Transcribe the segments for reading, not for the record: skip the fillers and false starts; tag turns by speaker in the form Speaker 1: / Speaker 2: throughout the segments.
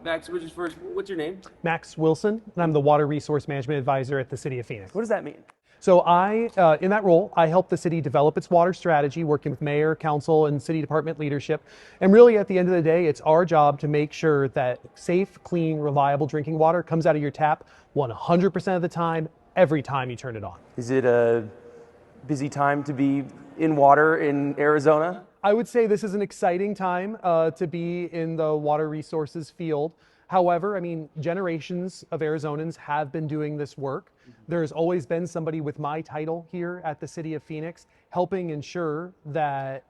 Speaker 1: Max, which is first, what's your name?
Speaker 2: Max Wilson, and I'm the Water Resource Management Advisor at the City of Phoenix.
Speaker 1: What does that mean?
Speaker 2: So in that role, I help the city develop its water strategy, working with mayor, council, and city department leadership. And really, at the end of the day, it's our job to make sure that safe, clean, reliable drinking water comes out of your tap 100% of the time, every time you turn it on.
Speaker 1: Is it a busy time to be in water in Arizona?
Speaker 2: I would say this is an exciting time to be in the water resources field. However, I mean, generations of Arizonans have been doing this work. There's always been somebody with my title here at the City of Phoenix helping ensure that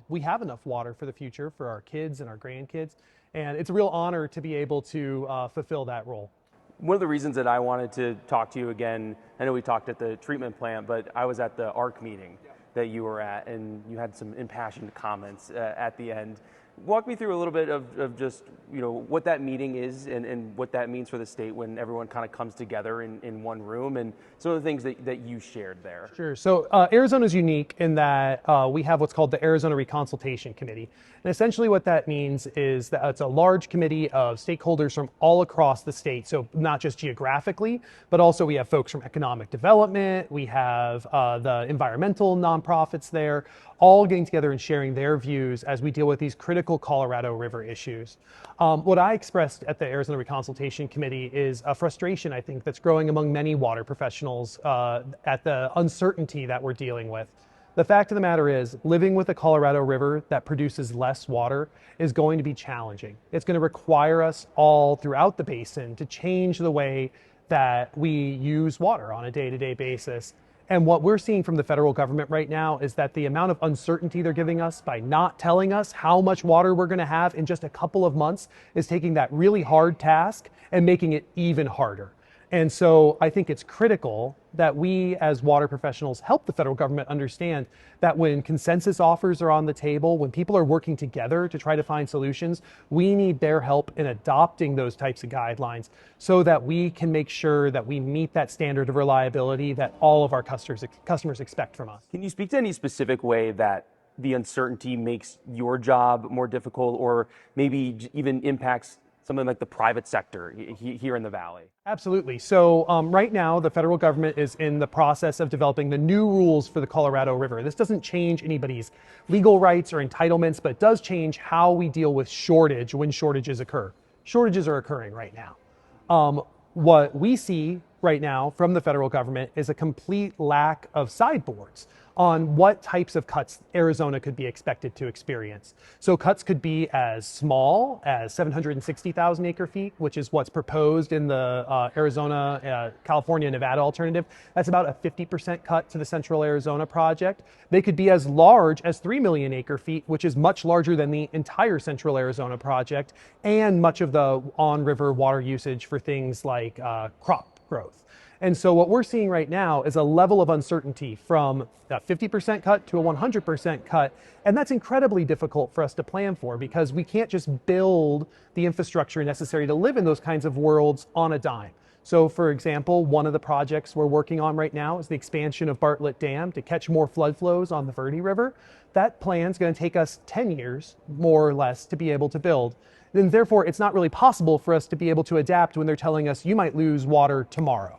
Speaker 2: we have enough water for the future for our kids and our grandkids. And it's a real honor to be able to fulfill that role.
Speaker 1: One of the reasons that I wanted to talk to you again, I know we talked at the treatment plant, but I was at the ARC meeting that you were at, and you had some impassioned comments at the end. Walk me through a little bit of just, what that meeting is and what that means for the state when everyone kind of comes together in one room, and some of the things that you shared there.
Speaker 2: Sure. So Arizona is unique in that we have what's called the Arizona Reconsultation Committee. And essentially what that means is that it's a large committee of stakeholders from all across the state. So not just geographically, but also we have folks from economic development. We have the environmental nonprofits there, all getting together and sharing their views as we deal with these critical Colorado River issues. What I expressed at the Arizona Reconsultation Committee is a frustration, I think, that's growing among many water professionals at the uncertainty that we're dealing with. The fact of the matter is, living with a Colorado River that produces less water is going to be challenging. It's going to require us all throughout the basin to change the way that we use water on a day-to-day basis. And what we're seeing from the federal government right now is that the amount of uncertainty they're giving us by not telling us how much water we're going to have in just a couple of months is taking that really hard task and making it even harder. And so I think it's critical that we as water professionals help the federal government understand that when consensus offers are on the table, when people are working together to try to find solutions, we need their help in adopting those types of guidelines so that we can make sure that we meet that standard of reliability that all of our customers expect from us.
Speaker 1: Can you speak to any specific way that the uncertainty makes your job more difficult, or maybe even impacts something like the private sector here in the Valley?
Speaker 2: Absolutely. So right now, the federal government is in the process of developing the new rules for the Colorado River. This doesn't change anybody's legal rights or entitlements, but it does change how we deal with shortage when shortages occur. Shortages are occurring right now. What we see right now from the federal government is a complete lack of sideboards on what types of cuts Arizona could be expected to experience. So cuts could be as small as 760,000 acre feet, which is what's proposed in the Arizona, California, Nevada alternative. That's about a 50% cut to the Central Arizona project. They could be as large as 3 million acre feet, which is much larger than the entire Central Arizona project and much of the on-river water usage for things like crop growth. And so what we're seeing right now is a level of uncertainty from a 50% cut to a 100% cut. And that's incredibly difficult for us to plan for because we can't just build the infrastructure necessary to live in those kinds of worlds on a dime. So for example, one of the projects we're working on right now is the expansion of Bartlett Dam to catch more flood flows on the Verde River. That plan's going to take us 10 years, more or less, to be able to build. And therefore, it's not really possible for us to be able to adapt when they're telling us you might lose water tomorrow.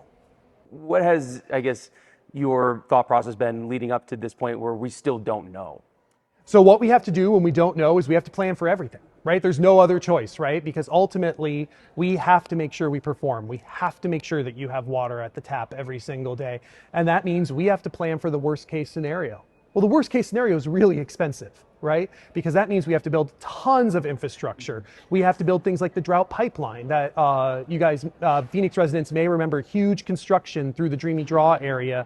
Speaker 1: What has, I guess, your thought process been leading up to this point where we still don't know?
Speaker 2: So what we have to do when we don't know is we have to plan for everything, right? There's no other choice, right? Because ultimately we have to make sure we perform. We have to make sure that you have water at the tap every single day. And that means we have to plan for the worst case scenario. Well, the worst case scenario is really expensive, right? Because that means we have to build tons of infrastructure. We have to build things like the drought pipeline that you guys, Phoenix residents may remember huge construction through the Dreamy Draw area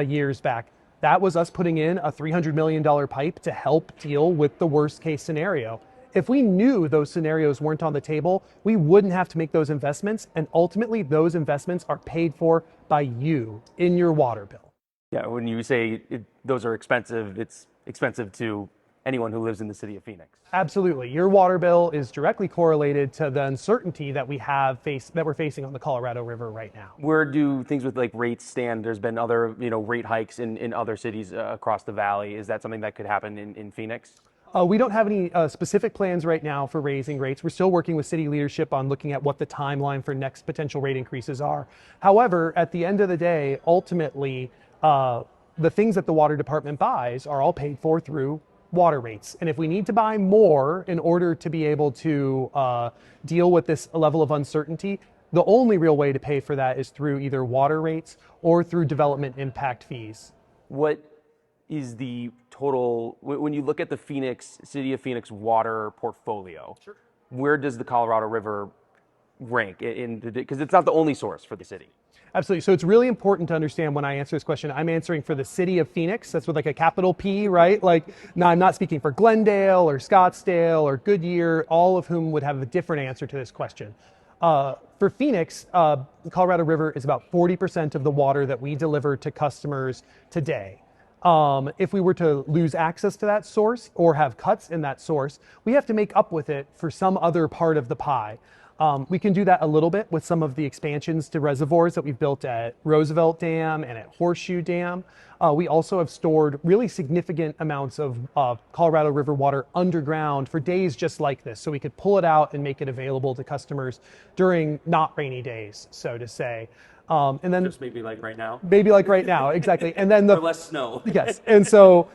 Speaker 2: years back. That was us putting in a $300 million pipe to help deal with the worst case scenario. If we knew those scenarios weren't on the table, we wouldn't have to make those investments. And ultimately, those investments are paid for by you in your water bill.
Speaker 1: Yeah, when you say those are expensive, it's expensive to anyone who lives in the city of Phoenix.
Speaker 2: Absolutely. Your water bill is directly correlated to the uncertainty that we're facing on the Colorado River right now.
Speaker 1: Where do things with like rates stand? There's been other, rate hikes in other cities across the valley. Is that something that could happen in Phoenix?
Speaker 2: We don't have any specific plans right now for raising rates. We're still working with city leadership on looking at what the timeline for next potential rate increases are. However, at the end of the day, ultimately, the things that the water department buys are all paid for through water rates. And if we need to buy more in order to be able to deal with this level of uncertainty, the only real way to pay for that is through either water rates or through development impact fees.
Speaker 1: What is the total, when you look at the City of Phoenix water portfolio,
Speaker 2: Sure.
Speaker 1: where does the Colorado River rank? Because it's not the only source for the city.
Speaker 2: Absolutely. So it's really important to understand when I answer this question, I'm answering for the city of Phoenix. That's with like a capital P, right? Like, now I'm not speaking for Glendale or Scottsdale or Goodyear, all of whom would have a different answer to this question. For Phoenix, the Colorado River is about 40% of the water that we deliver to customers today. If we were to lose access to that source or have cuts in that source, we have to make up with it for some other part of the pie. We can do that a little bit with some of the expansions to reservoirs that we've built at Roosevelt Dam and at Horseshoe Dam. We also have stored really significant amounts of Colorado River water underground for days just like this. So we could pull it out and make it available to customers during not rainy days, so to say. And then
Speaker 1: Just maybe like right now?
Speaker 2: maybe like right now, exactly. And then
Speaker 1: Or less snow.
Speaker 2: yes. And so,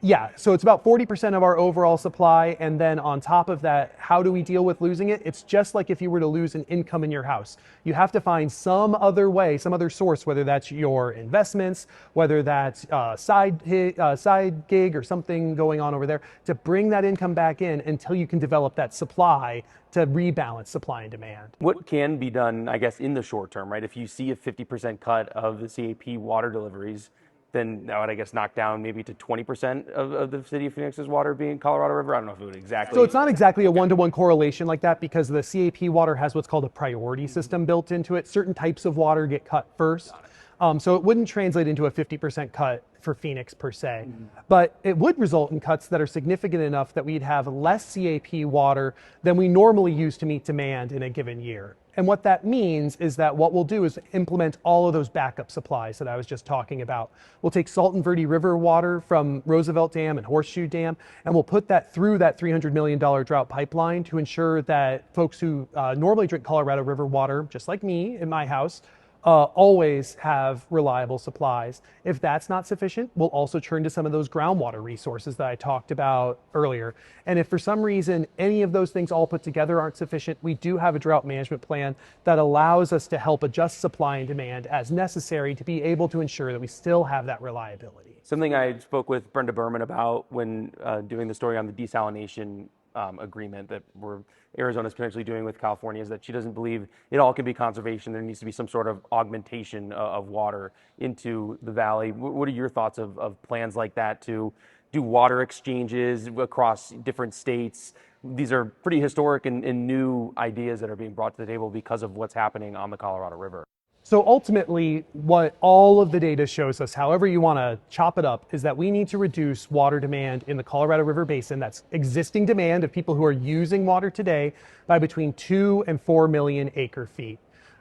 Speaker 2: yeah, so it's about 40% of our overall supply. And then on top of that, how do we deal with losing it? It's just like if you were to lose an income in your house. You have to find some other way, some other source, whether that's your investments, whether that's side gig or something going on over there, to bring that income back in until you can develop that supply to rebalance supply and demand.
Speaker 1: What can be done, I guess, in the short term, right? If you see a 50% cut of the CAP water deliveries, then that would, I guess, knock down maybe to 20% of the city of Phoenix's water being Colorado River. I don't know if it would exactly.
Speaker 2: So it's not exactly a one-to-one correlation like that, because the CAP water has what's called a priority system built into it. Certain types of water get cut first. So it wouldn't translate into a 50% cut for Phoenix per se, but it would result in cuts that are significant enough that we'd have less CAP water than we normally use to meet demand in a given year. And what that means is that what we'll do is implement all of those backup supplies that I was just talking about. We'll take Salt and Verde River water from Roosevelt Dam and Horseshoe Dam, and we'll put that through that $300 million drought pipeline to ensure that folks who normally drink Colorado River water, just like me in my house, always have reliable supplies. If that's not sufficient, we'll also turn to some of those groundwater resources that I talked about earlier. And if for some reason any of those things all put together aren't sufficient, we do have a drought management plan that allows us to help adjust supply and demand as necessary to be able to ensure that we still have that reliability.
Speaker 1: Something I spoke with Brenda Berman about when doing the story on the desalination agreement that Arizona's potentially doing with California is that she doesn't believe it all can be conservation. There needs to be some sort of augmentation of water into the valley. What are your thoughts of plans like that to do water exchanges across different states? These are pretty historic and new ideas that are being brought to the table because of what's happening on the Colorado River.
Speaker 2: So ultimately, what all of the data shows us, however you want to chop it up, is that we need to reduce water demand in the Colorado River Basin, that's existing demand of people who are using water today, by between 2 and 4 million acre feet.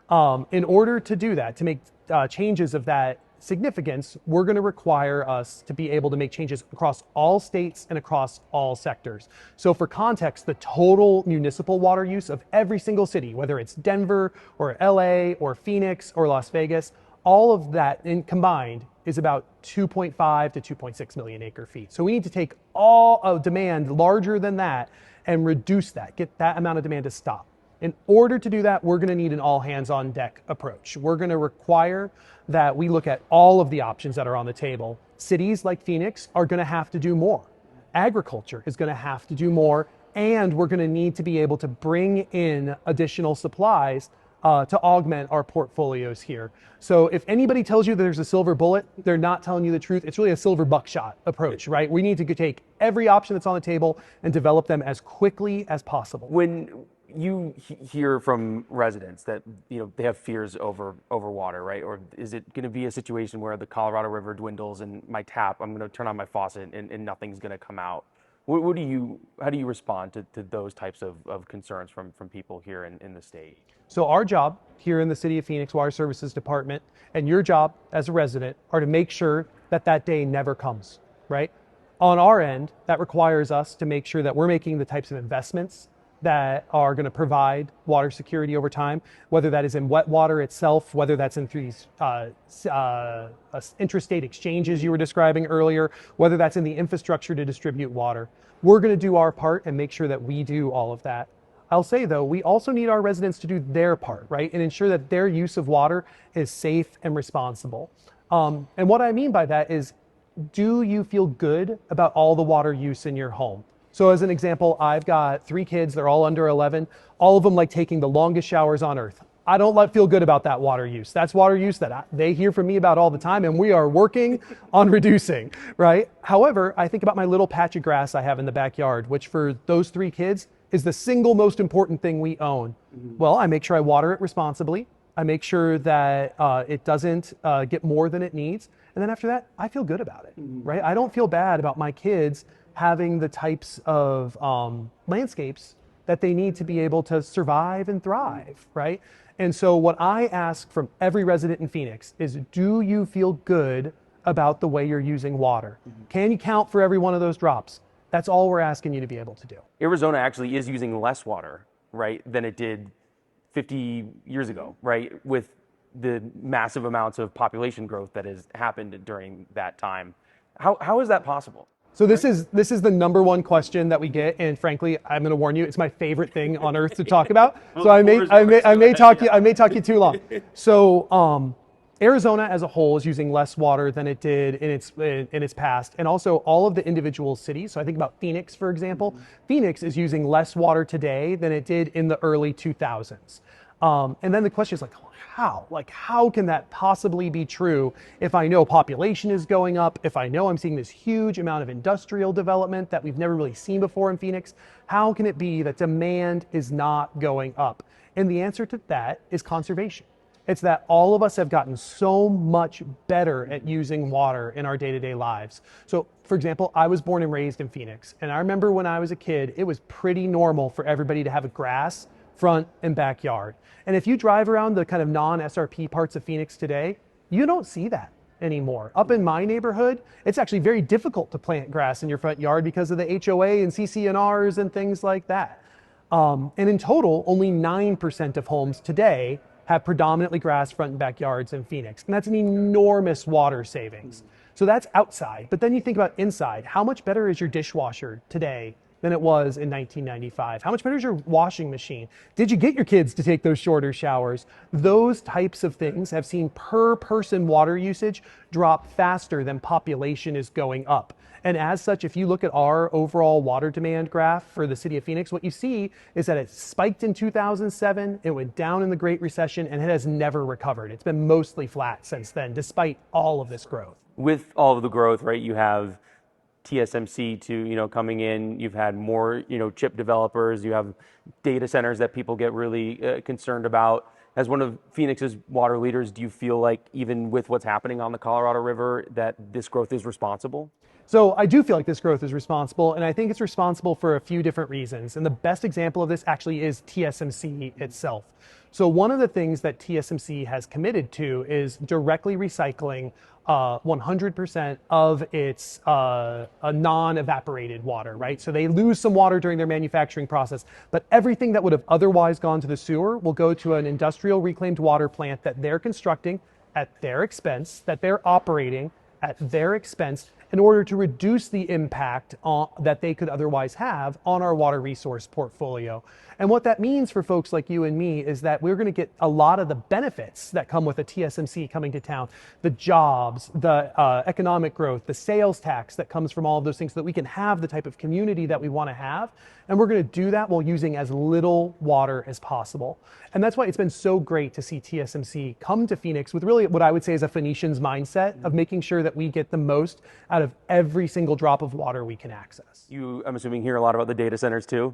Speaker 2: In order to do that, to make changes of that significance, we're going to require us to be able to make changes across all states and across all sectors. So for context, the total municipal water use of every single city, whether it's Denver or LA or Phoenix or Las Vegas, all of that combined is about 2.5 to 2.6 million acre feet. So we need to take all of demand larger than that and reduce that, get that amount of demand to stop. In order to do that, we're going to need an all hands on deck approach. We're going to require that we look at all of the options that are on the table. Cities like Phoenix are going to have to do more. Agriculture is going to have to do more, and we're going to need to be able to bring in additional supplies to augment our portfolios here. So if anybody tells you that there's a silver bullet, they're not telling you the truth. It's really a silver buckshot approach, right? We need to take every option that's on the table and develop them as quickly as possible.
Speaker 1: When you hear from residents that they have fears over water, right? Or is it going to be a situation where the Colorado River dwindles and I'm going to turn on my faucet and nothing's going to come out? How do you respond to those types of concerns from people here in the state?
Speaker 2: So our job here in the City of Phoenix Water Services Department, and your job as a resident, are to make sure that that day never comes, right? On our end, that requires us to make sure that we're making the types of investments that are going to provide water security over time, whether that is in wet water itself, whether that's in these interstate exchanges you were describing earlier, whether that's in the infrastructure to distribute water. We're going to do our part and make sure that we do all of that. I'll say though, we also need our residents to do their part, right? And ensure that their use of water is safe and responsible. And what I mean by that is, do you feel good about all the water use in your home? So as an example, I've got 3 kids, they're all under 11. All of them like taking the longest showers on earth. I don't feel good about that water use. That's water use that they hear from me about all the time, and we are working on reducing, right? However, I think about my little patch of grass I have in the backyard, which for those 3 kids is the single most important thing we own. Well, I make sure I water it responsibly. I make sure that it doesn't get more than it needs. And then after that, I feel good about it, right? I don't feel bad about my kids having the types of landscapes that they need to be able to survive and thrive, right? And so what I ask from every resident in Phoenix is, do you feel good about the way you're using water? Can you count for every one of those drops? That's all we're asking you to be able to do.
Speaker 1: Arizona actually is using less water, right, than it did 50 years ago, right, with the massive amounts of population growth that has happened during that time. How is that possible?
Speaker 2: So this is the number one question that we get, and frankly, I'm going to warn you, it's my favorite thing on earth to talk about. So I may talk you too long. So Arizona as a whole is using less water than it did in its past, and also all of the individual cities. So I think about Phoenix, for example. Phoenix is using less water today than it did in the early 2000s. And then the question is like, how? Like, how can that possibly be true if I know population is going up, if I know I'm seeing this huge amount of industrial development that we've never really seen before in Phoenix? How can it be that demand is not going up? And the answer to that is conservation. It's that all of us have gotten so much better at using water in our day-to-day lives. So, for example, I was born and raised in Phoenix, and I remember when I was a kid, it was pretty normal for everybody to have a grass front and backyard. And if you drive around the kind of non-SRP parts of Phoenix today, you don't see that anymore. Up in my neighborhood, it's actually very difficult to plant grass in your front yard because of the HOA and CCNRs and things like that. And in total, only 9% of homes today have predominantly grass front and backyards in Phoenix. And that's an enormous water savings. So that's outside. But then you think about inside. How much better is your dishwasher today than it was in 1995? How much better is your washing machine? Did you get your kids to take those shorter showers? Those types of things have seen per person water usage drop faster than population is going up. And as such, if you look at our overall water demand graph for the city of Phoenix, what you see is that it spiked in 2007, it went down in the Great Recession, and it has never recovered. It's been mostly flat since then, despite all of this growth.
Speaker 1: With all of the growth, right, you have TSMC coming in, you've had more, chip developers, you have data centers that people get really concerned about. As one of Phoenix's water leaders, do you feel like even with what's happening on the Colorado River that this growth is responsible?
Speaker 2: So I do feel like this growth is responsible, and I think it's responsible for a few different reasons. And the best example of this actually is TSMC itself. So one of the things that TSMC has committed to is directly recycling 100% of its non-evaporated water, right? So they lose some water during their manufacturing process, but everything that would have otherwise gone to the sewer will go to an industrial reclaimed water plant that they're constructing at their expense, that they're operating at their expense, in order to reduce the impact that they could otherwise have on our water resource portfolio. And what that means for folks like you and me is that we're going to get a lot of the benefits that come with a TSMC coming to town, the jobs, the economic growth, the sales tax that comes from all of those things, so that we can have the type of community that we want to have. And we're going to do that while using as little water as possible. And that's why it's been so great to see TSMC come to Phoenix with really what I would say is a Phoenician's mindset of making sure that we get the most out of every single drop of water we can access.
Speaker 1: You, I'm assuming, hear a lot about the data centers too.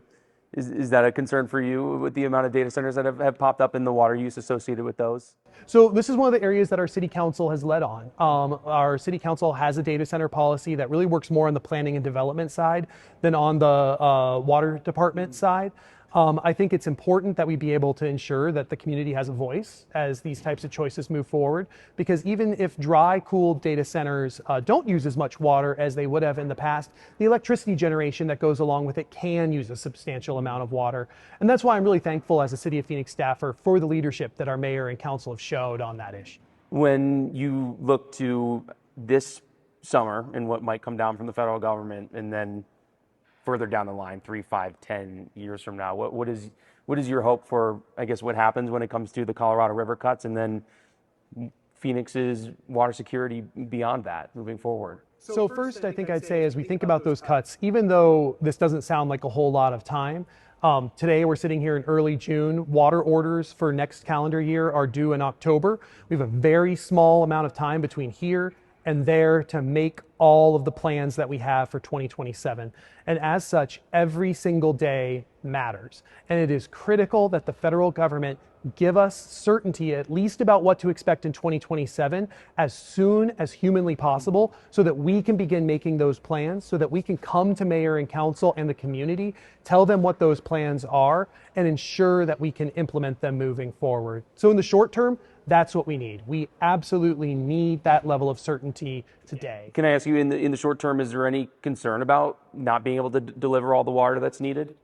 Speaker 1: Is that a concern for you with the amount of data centers that have popped up in the water use associated with those?
Speaker 2: So this is one of the areas that our city council has led on. Our city council has a data center policy that really works more on the planning and development side than on the water department side. I think it's important that we be able to ensure that the community has a voice as these types of choices move forward, because even if dry cooled data centers don't use as much water as they would have in the past, the electricity generation that goes along with it can use a substantial amount of water. And that's why I'm really thankful as a City of Phoenix staffer for the leadership that our mayor and council have showed on that issue.
Speaker 1: When you look to this summer and what might come down from the federal government, and then further down the line, 3, 5, 10 years from now, what is your hope for, I guess, what happens when it comes to the Colorado River cuts, and then Phoenix's water security beyond that moving forward?
Speaker 2: So first, I think I'd say as we think about those cuts, even though this doesn't sound like a whole lot of time, today we're sitting here in early June. Water orders for next calendar year are due in October. We have a very small amount of time between here and there to make all of the plans that we have for 2027. And as such, every single day matters. And it is critical that the federal government give us certainty, at least about what to expect in 2027, as soon as humanly possible, so that we can begin making those plans, so that we can come to mayor and council and the community, tell them what those plans are, and ensure that we can implement them moving forward. So in the short term, that's what we need. We absolutely need that level of certainty today.
Speaker 1: Can I ask you, in the short term, is there any concern about not being able to deliver all the water that's needed?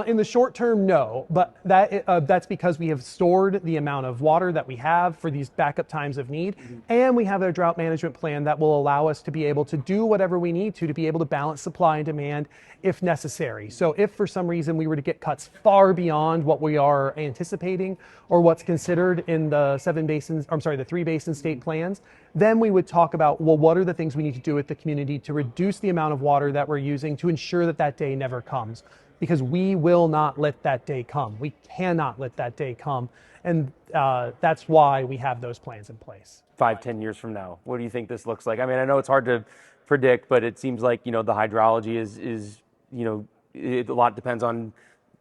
Speaker 2: In the short term, no, but that's because we have stored the amount of water that we have for these backup times of need, and we have a drought management plan that will allow us to be able to do whatever we need to be able to balance supply and demand if necessary. So if for some reason we were to get cuts far beyond what we are anticipating or what's considered in the 3-basin state plans, then we would talk about, well, what are the things we need to do with the community to reduce the amount of water that we're using to ensure that that day never comes. Because we will not let that day come. We cannot let that day come. And that's why we have those plans in place.
Speaker 1: 5, 10 years from now, what do you think this looks like? I mean, I know it's hard to predict, but it seems like, the hydrology is a lot depends on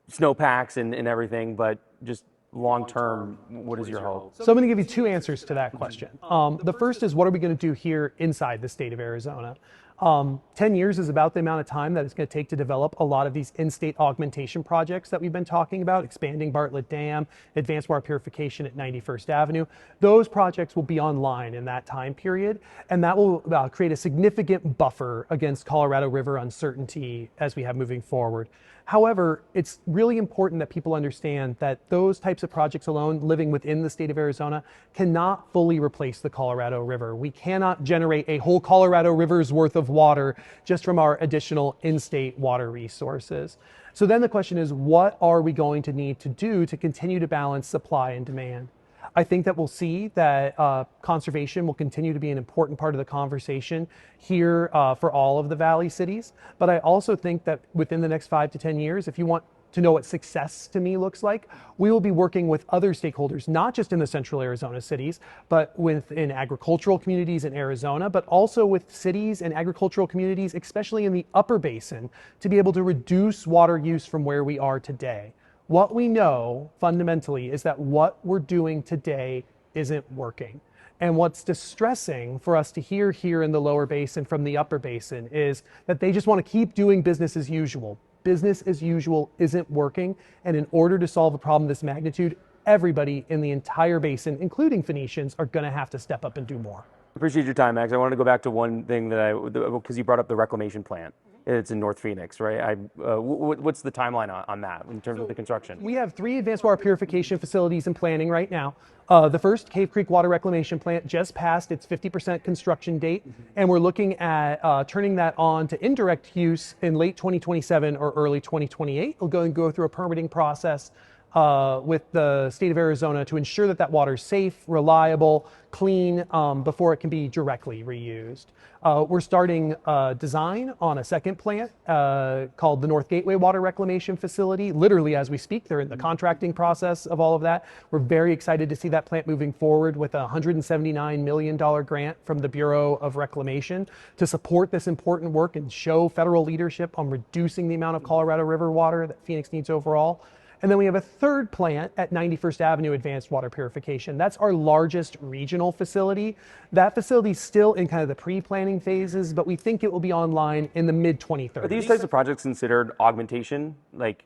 Speaker 1: snowpacks and everything, but just long term, what is your hope?
Speaker 2: So I'm going to give you 2 answers to that question. The first is, what are we going to do here inside the state of Arizona? 10 years is about the amount of time that it's going to take to develop a lot of these in-state augmentation projects that we've been talking about, expanding Bartlett Dam, advanced water purification at 91st Avenue. Those projects will be online in that time period, and that will create a significant buffer against Colorado River uncertainty as we have moving forward. However, it's really important that people understand that those types of projects alone, living within the state of Arizona, cannot fully replace the Colorado River. We cannot generate a whole Colorado River's worth of water just from our additional in-state water resources. So then the question is, what are we going to need to do to continue to balance supply and demand? I think that we'll see that conservation will continue to be an important part of the conversation here for all of the Valley cities. But I also think that within the next 5 to 10 years, if you want to know what success to me looks like, we will be working with other stakeholders, not just in the central Arizona cities, but within agricultural communities in Arizona, but also with cities and agricultural communities, especially in the upper basin, to be able to reduce water use from where we are today. What we know fundamentally is that what we're doing today isn't working. And what's distressing for us to hear here in the lower basin from the upper basin is that they just want to keep doing business as usual. Business as usual isn't working. And in order to solve a problem this magnitude, everybody in the entire basin, including Phoenicians, are going to have to step up and do more.
Speaker 1: Appreciate your time, Max. I wanted to go back to one thing because you brought up the reclamation plant. It's in North Phoenix, right? What's the timeline on that in terms of the construction?
Speaker 2: We have 3 advanced water purification facilities in planning right now. The first, Cave Creek Water Reclamation Plant, just passed its 50% construction date, and we're looking at turning that on to indirect use in late 2027 or early 2028. We'll go through a permitting process with the state of Arizona to ensure that that water is safe, reliable, clean before it can be directly reused. We're starting design on a second plant called the North Gateway Water Reclamation Facility. Literally as we speak, they're in the contracting process of all of that. We're very excited to see that plant moving forward with a $179 million grant from the Bureau of Reclamation to support this important work and show federal leadership on reducing the amount of Colorado River water that Phoenix needs overall. And then we have a third plant at 91st Avenue Advanced Water Purification. That's our largest regional facility. That facility is still in kind of the pre-planning phases, but we think it will be online in the mid-2030s.
Speaker 1: Are these types of projects considered augmentation? Like,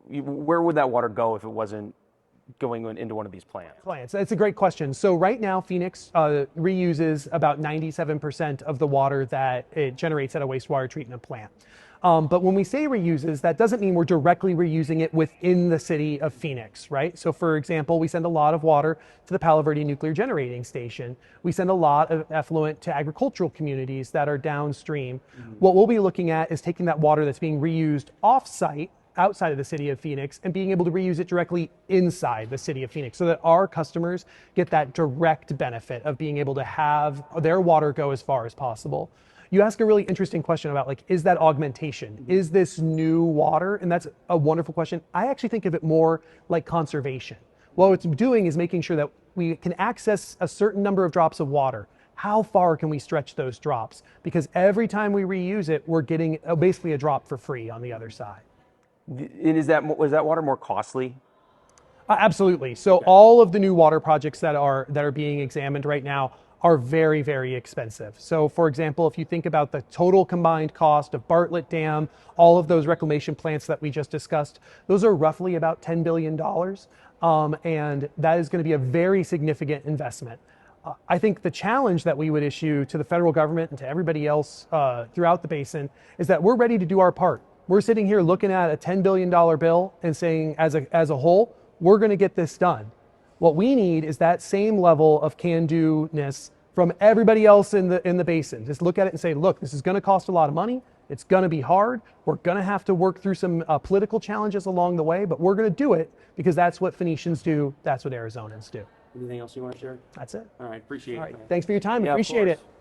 Speaker 1: where would that water go if it wasn't going into one of these plants?
Speaker 2: It's a great question. So right now, Phoenix reuses about 97% of the water that it generates at a wastewater treatment plant. But when we say reuses, that doesn't mean we're directly reusing it within the city of Phoenix, right? So for example, we send a lot of water to the Palo Verde Nuclear Generating Station. We send a lot of effluent to agricultural communities that are downstream. What we'll be looking at is taking that water that's being reused off-site outside of the city of Phoenix and being able to reuse it directly inside the city of Phoenix so that our customers get that direct benefit of being able to have their water go as far as possible. You ask a really interesting question about, like, is that augmentation? Is this new water? And that's a wonderful question. I actually think of it more like conservation. What it's doing is making sure that we can access a certain number of drops of water. How far can we stretch those drops? Because every time we reuse it, we're getting basically a drop for free on the other side.
Speaker 1: And was that water more costly?
Speaker 2: Absolutely. So all of the new water projects that are being examined right now are very, very expensive. So for example, if you think about the total combined cost of Bartlett Dam, all of those reclamation plants that we just discussed, those are roughly about $10 billion. And that is going to be a very significant investment. I think the challenge that we would issue to the federal government and to everybody else throughout the basin is that we're ready to do our part. We're sitting here looking at a $10 billion bill and saying, as a whole, we're going to get this done. What we need is that same level of can-do-ness from everybody else in the basin. Just look at it and say, look, this is going to cost a lot of money. It's going to be hard. We're going to have to work through some political challenges along the way, but we're going to do it because that's what Phoenicians do. That's what Arizonans do.
Speaker 1: Anything else you want to share?
Speaker 2: That's it.
Speaker 1: All right, appreciate it.
Speaker 2: All right, thanks for your time.
Speaker 1: Yeah,
Speaker 2: Appreciate it.